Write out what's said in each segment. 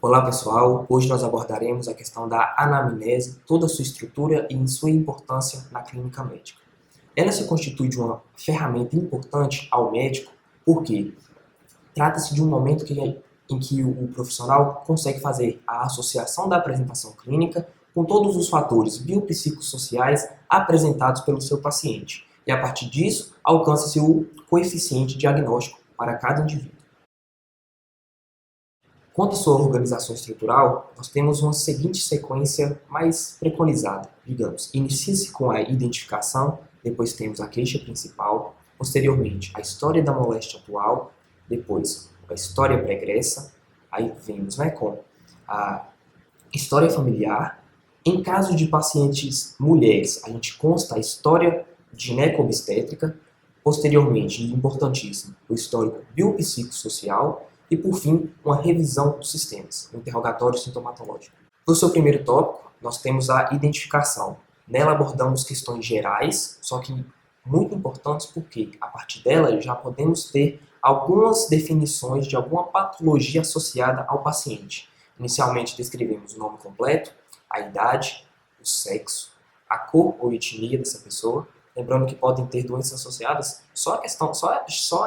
Olá pessoal, hoje nós abordaremos a questão da anamnese, toda a sua estrutura e sua importância na clínica médica. Ela se constitui de uma ferramenta importante ao médico porque trata-se de um momento em que o profissional consegue fazer a associação da apresentação clínica com todos os fatores biopsicossociais apresentados pelo seu paciente e a partir disso alcança-se o coeficiente diagnóstico para cada indivíduo. Quanto à sua organização estrutural, nós temos uma seguinte sequência mais preconizada, digamos. Inicia-se com a identificação, depois temos a queixa principal, posteriormente a história da moléstia atual, depois a história pregressa, aí vemos com a história familiar. Em caso de pacientes mulheres, a gente consta a história gineco-obstétrica, posteriormente, e importantíssimo, o histórico biopsicossocial, e, por fim, uma revisão dos sistemas, um interrogatório sintomatológico. No seu primeiro tópico, nós temos a identificação. Nela abordamos questões gerais, só que muito importantes porque, a partir dela, já podemos ter algumas definições de alguma patologia associada ao paciente. Inicialmente, descrevemos o nome completo, a idade, o sexo, a cor ou etnia dessa pessoa, lembrando que podem ter doenças associadas só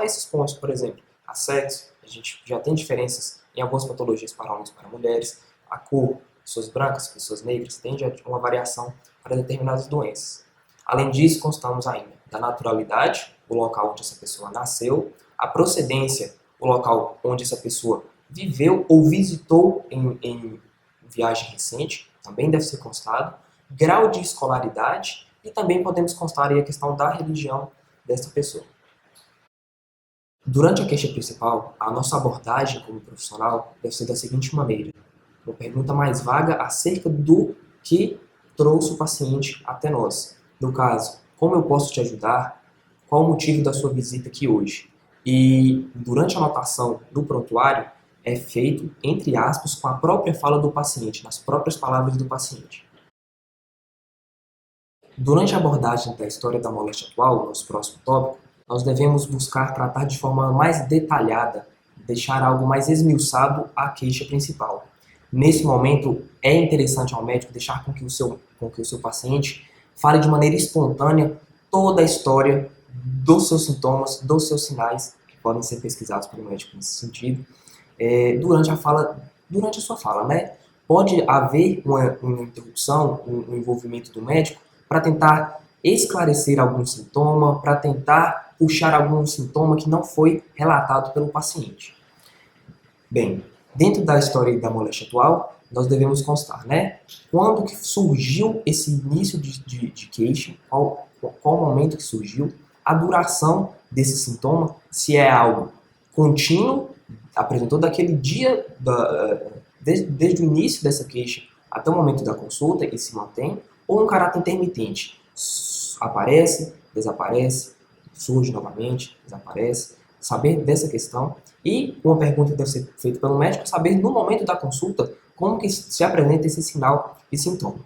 esses pontos, por exemplo, a sexo. A gente já tem diferenças em algumas patologias para homens e para mulheres. A cor, pessoas brancas, pessoas negras, tem já uma variação para determinadas doenças. Além disso, constamos ainda da naturalidade, o local onde essa pessoa nasceu, a procedência, o local onde essa pessoa viveu ou visitou em viagem recente, também deve ser constado, grau de escolaridade e também podemos constar aí a questão da religião dessa pessoa. Durante a queixa principal, a nossa abordagem como profissional deve ser da seguinte maneira: uma pergunta mais vaga acerca do que trouxe o paciente até nós. No caso, como eu posso te ajudar? Qual o motivo da sua visita aqui hoje? E durante a anotação do prontuário, é feito, entre aspas, com a própria fala do paciente, nas próprias palavras do paciente. Durante a abordagem da história da moléstia atual, nosso próximo tópico, nós devemos buscar tratar de forma mais detalhada, deixar algo mais esmiuçado a queixa principal. Nesse momento, é interessante ao médico deixar com que o seu paciente fale de maneira espontânea toda a história dos seus sintomas, dos seus sinais, que podem ser pesquisados pelo médico nesse sentido, durante a sua fala, né? Pode haver uma interrupção, um envolvimento do médico para tentar esclarecer algum sintoma, para tentar puxar algum sintoma que não foi relatado pelo paciente. Bem, dentro da história da moléstia atual, nós devemos constar, né? Quando que surgiu esse início de queixa, qual o momento que surgiu, a duração desse sintoma, se é algo contínuo, apresentou daquele dia, desde o início dessa queixa até o momento da consulta e se mantém, ou um caráter intermitente, aparece, desaparece, surge novamente, desaparece. Saber dessa questão e uma pergunta que deve ser feita pelo médico, saber no momento da consulta como que se apresenta esse sinal e sintoma.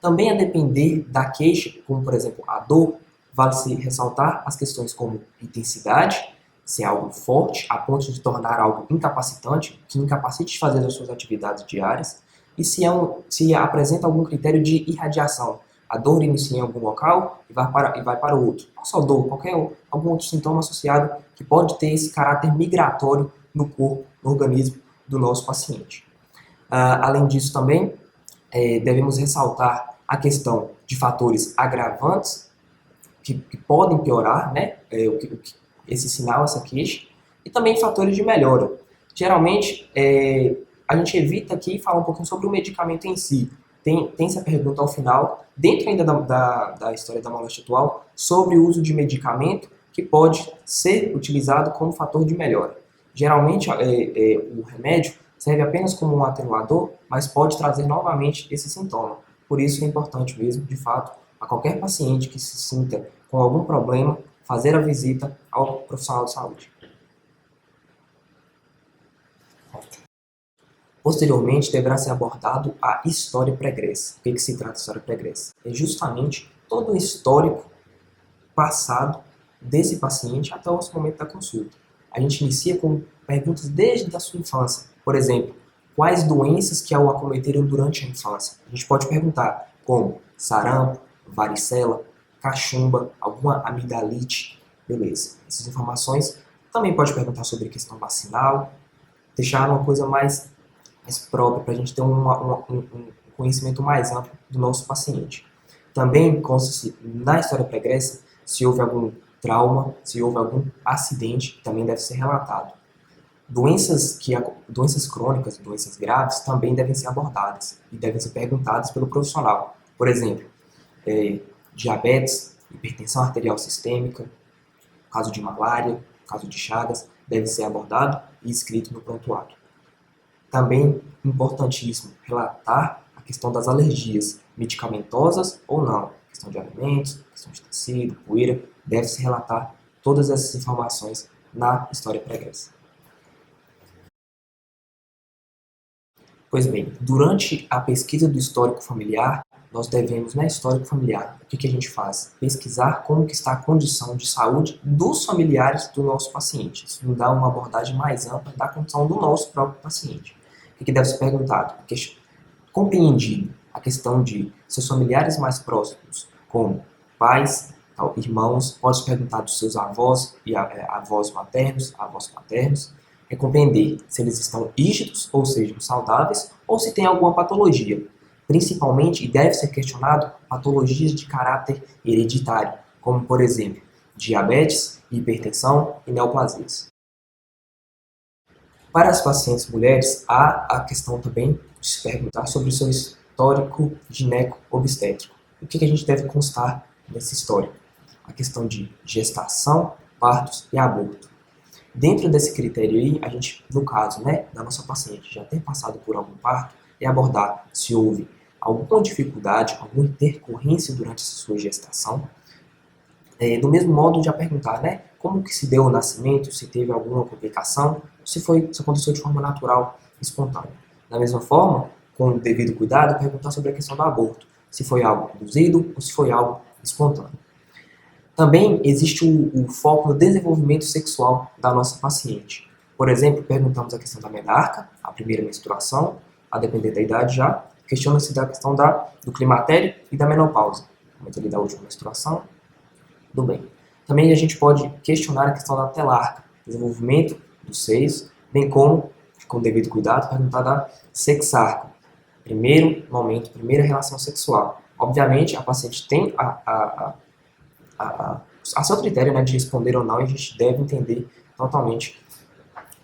Também a depender da queixa, como por exemplo a dor, vale-se ressaltar as questões como intensidade, se é algo forte, a ponto de tornar algo incapacitante, que incapacite de fazer as suas atividades diárias, e se apresenta algum critério de irradiação. A dor inicia em algum local e vai para o outro. Não só dor, algum outro sintoma associado que pode ter esse caráter migratório no corpo, no organismo do nosso paciente. Além disso também, devemos ressaltar a questão de fatores agravantes que podem piorar, né, esse sinal, essa queixa, e também fatores de melhora. Geralmente, a gente evita aqui falar um pouquinho sobre o medicamento em si. Tem essa pergunta ao final, dentro ainda da história da moléstia atual, sobre o uso de medicamento que pode ser utilizado como fator de melhora. Geralmente, o remédio serve apenas como um atenuador, mas pode trazer novamente esse sintoma. Por isso é importante mesmo, de fato, a qualquer paciente que se sinta com algum problema, fazer a visita ao profissional de saúde. Posteriormente, deverá ser abordado a história pregressa. O que se trata de história pregressa? É justamente todo o histórico passado desse paciente até o momento da consulta. A gente inicia com perguntas desde a sua infância. Por exemplo, quais doenças que o acometeram durante a infância. A gente pode perguntar como sarampo, varicela, cachumba, alguma amidalite, beleza. Essas informações também pode perguntar sobre a questão vacinal, deixar uma coisa mais própria para a gente ter um conhecimento mais amplo do nosso paciente. Também consta-se na história pregressa se houve algum trauma, se houve algum acidente, também deve ser relatado. Doenças crônicas, doenças graves, também devem ser abordadas e devem ser perguntadas pelo profissional. Por exemplo, diabetes, hipertensão arterial sistêmica, caso de malária, caso de Chagas, deve ser abordado e escrito no prontuário. Também importantíssimo relatar a questão das alergias, medicamentosas ou não, questão de alimentos, questão de tecido, poeira, deve-se relatar todas essas informações na história pregressa. Pois bem, durante a pesquisa do histórico familiar, nós devemos, na histórico familiar, o que a gente faz? Pesquisar como que está a condição de saúde dos familiares do nosso paciente. Isso nos dá uma abordagem mais ampla da condição do nosso próprio paciente. O que deve ser perguntado? Compreendido a questão de seus familiares mais próximos, como pais, irmãos, pode-se perguntar dos seus avós e avós maternos, avós paternos, é compreender se eles estão rígidos, ou seja, saudáveis, ou se tem alguma patologia. Principalmente, e deve ser questionado, patologias de caráter hereditário, como, por exemplo, diabetes, hipertensão e neoplasias. Para as pacientes mulheres, há a questão também de se perguntar sobre o seu histórico gineco-obstétrico. O que a gente deve constar nesse histórico? A questão de gestação, partos e aborto. Dentro desse critério aí, a gente, no caso, da nossa paciente já ter passado por algum parto, é abordar se houve alguma dificuldade, alguma intercorrência durante essa sua gestação. Do mesmo modo, já perguntar, como que se deu o nascimento, se teve alguma complicação, se aconteceu de forma natural, espontânea. Da mesma forma, com o devido cuidado, perguntar sobre a questão do aborto, se foi algo induzido ou se foi algo espontâneo. Também existe o foco no desenvolvimento sexual da nossa paciente. Por exemplo, perguntamos a questão da menarca, a primeira menstruação, a depender da idade já, questiona-se da questão do climatério e da menopausa, momento ali da última menstruação, tudo bem. Também a gente pode questionar a questão da telarca, desenvolvimento dos seios, bem como, com devido cuidado, perguntar da sexarca, primeiro momento, primeira relação sexual. Obviamente, a paciente tem a seu critério de responder ou não, e a gente deve entender totalmente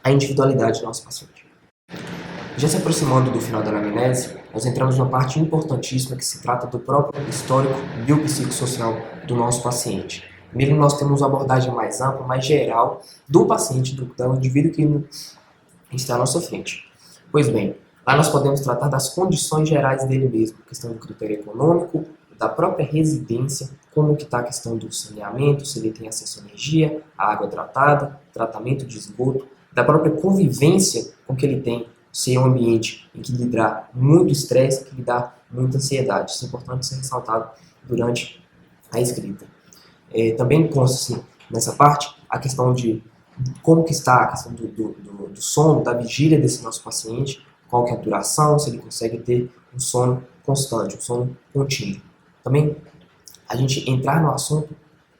a individualidade do nosso paciente. Já se aproximando do final da anamnese, nós entramos numa parte importantíssima que se trata do próprio histórico biopsicossocial do nosso paciente. Nele nós temos uma abordagem mais ampla, mais geral do paciente, do indivíduo que está à nossa frente. Pois bem, lá nós podemos tratar das condições gerais dele mesmo, questão do critério econômico, da própria residência, como que está a questão do saneamento, se ele tem acesso à energia, à água tratada, tratamento de esgoto, da própria convivência com que ele tem, se é um ambiente em que lhe dá muito estresse, que lhe dá muita ansiedade. Isso é importante ser ressaltado durante a escrita. Também consta nessa parte a questão de como que está a questão do sono, da vigília desse nosso paciente, qual que é a duração, se ele consegue ter um sono constante, um sono contínuo. Também a gente entrar no assunto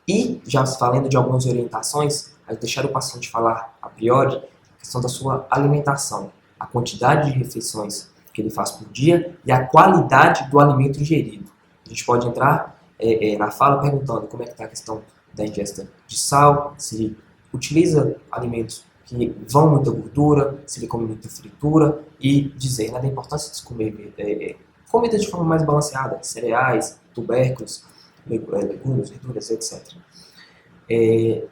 e, já falando de algumas orientações, a deixar o paciente falar a priori, a questão da sua alimentação, a quantidade de refeições que ele faz por dia e a qualidade do alimento ingerido. A gente pode entrar na fala perguntando como é que está a questão da ingesta de sal, se ele utiliza alimentos que vão muita gordura, se ele come muita fritura, e dizer da importância de comer comida de forma mais balanceada, cereais, tubérculos, legumes, verduras, etc.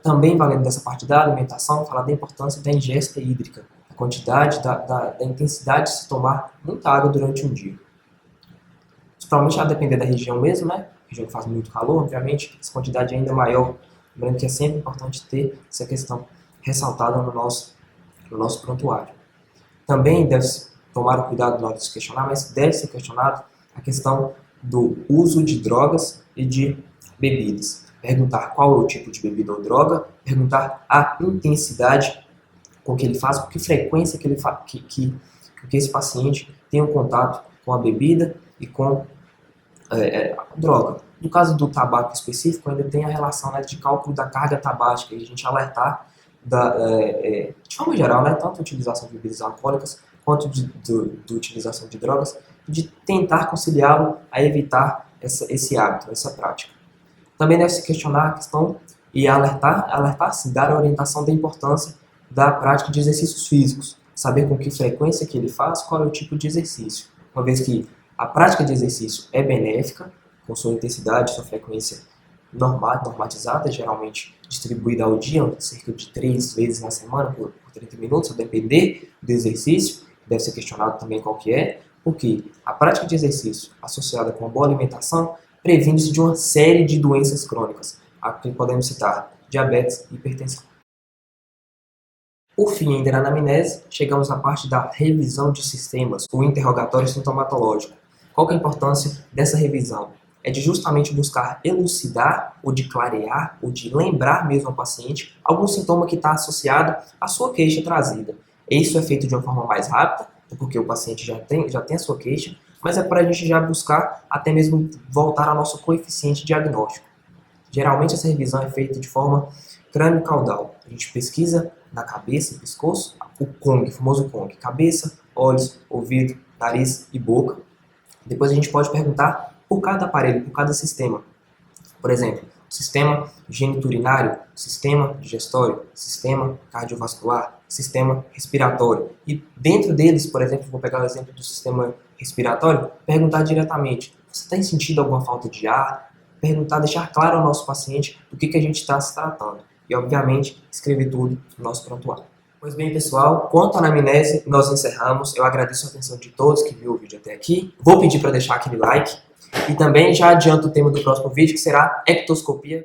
Também, valendo dessa parte da alimentação, falar da importância da ingesta hídrica, a quantidade, da intensidade de se tomar muita água durante um dia. Provavelmente a depender da região mesmo, região que faz muito calor, obviamente, essa quantidade é ainda maior. Lembrando que é sempre importante ter essa questão ressaltada no nosso prontuário. Também deve-se tomar o cuidado na hora de se questionar, mas deve ser questionado a questão do uso de drogas e de bebidas. Perguntar qual é o tipo de bebida ou droga, perguntar a intensidade com que ele faz, com que frequência que que esse paciente tenha um contato com a bebida e com a droga. No caso do tabaco específico, ainda tem a relação, né, de cálculo da carga tabágica, e a gente alertar de forma geral, né, tanto a utilização de bebidas alcoólicas quanto de utilização de drogas, de tentar conciliá-lo a evitar esse hábito, essa prática. Também deve se questionar a questão e alertar sim, dar a orientação da importância da prática de exercícios físicos, saber com que frequência que ele faz, qual é o tipo de exercício, uma vez que a prática de exercício é benéfica, com sua intensidade, sua frequência normatizada, geralmente distribuída ao dia, cerca de 3 vezes na semana, por 30 minutos, a depender do exercício, deve ser questionado também qual que é, porque a prática de exercício associada com uma boa alimentação previne-se de uma série de doenças crônicas, aqui podemos citar diabetes e hipertensão. Por fim, ainda na anamnese, chegamos à parte da revisão de sistemas, o interrogatório sintomatológico. Qual que é a importância dessa revisão? É de justamente buscar elucidar, ou de clarear, ou de lembrar mesmo ao paciente algum sintoma que está associado à sua queixa trazida. Isso é feito de uma forma mais rápida, porque o paciente já tem a sua queixa, mas é para a gente já buscar até mesmo voltar ao nosso coeficiente diagnóstico. Geralmente essa revisão é feita de forma crânio-caudal. A gente pesquisa na cabeça e pescoço o CONG, o famoso CONG, cabeça, olhos, ouvido, nariz e boca. Depois a gente pode perguntar por cada aparelho, por cada sistema. Por exemplo, sistema geniturinário, sistema digestório, sistema cardiovascular, sistema respiratório. E dentro deles, por exemplo, vou pegar o exemplo do sistema respiratório, perguntar diretamente, você tem sentido alguma falta de ar? Perguntar, deixar claro ao nosso paciente do que a gente está se tratando. E, obviamente, escrever tudo no nosso prontuário. Pois bem, pessoal, quanto à anamnese, nós encerramos. Eu agradeço a atenção de todos que viram o vídeo até aqui. Vou pedir para deixar aquele like. E também já adianto o tema do próximo vídeo, que será ectoscopia.